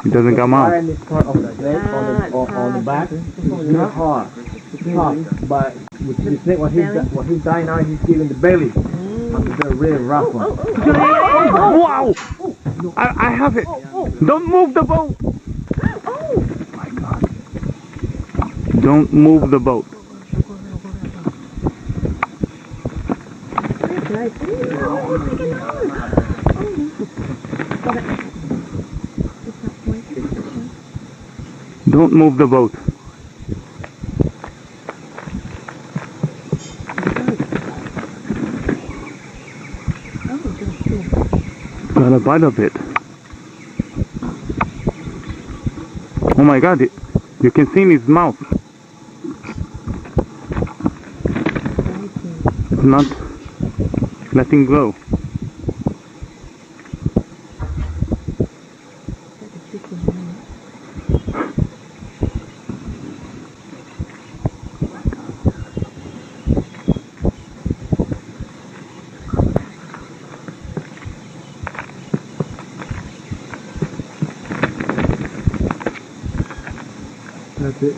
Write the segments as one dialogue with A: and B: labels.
A: It doesn't come out.
B: This part of the leg on the back is not hard. It's tough, but with the snake, what he's dying now, he's giving the belly. It's a really rough one.
A: Wow! I have it. Don't move the boat. Oh my God! Don't move the boat. Don't move the boat. Got a bite of it. Oh my God, you can see in his mouth. Not letting go.
B: That's it.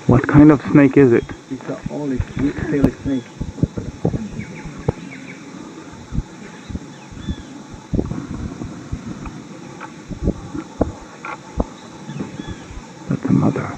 A: What kind of snake is it?
B: It's the only sweet-tailed snake.
A: That's a mother.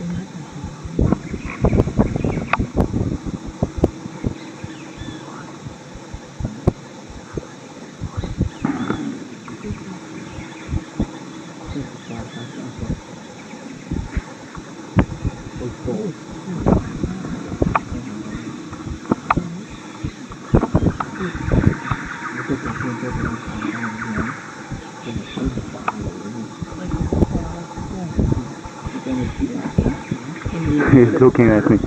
A: He's looking at me.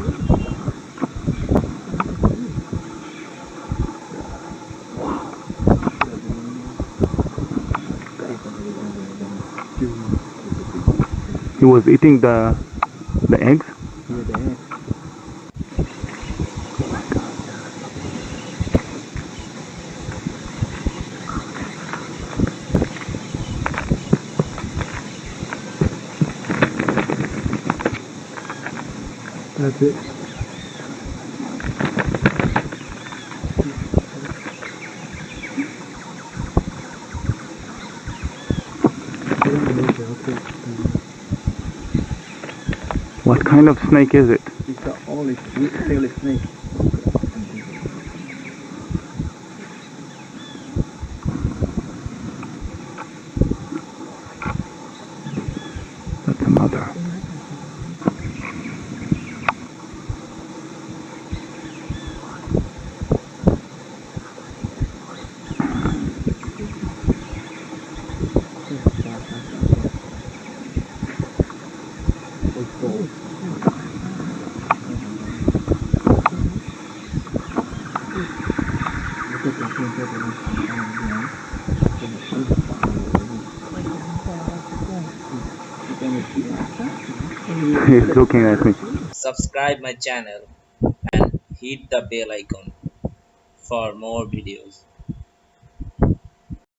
A: He was eating the eggs?
B: Yeah, the eggs. That's it.
A: What kind of snake is it?
B: It's the only sweet-tailed snake.
A: That's a mother. He's looking at me.
C: Subscribe my channel and hit the bell icon for more videos.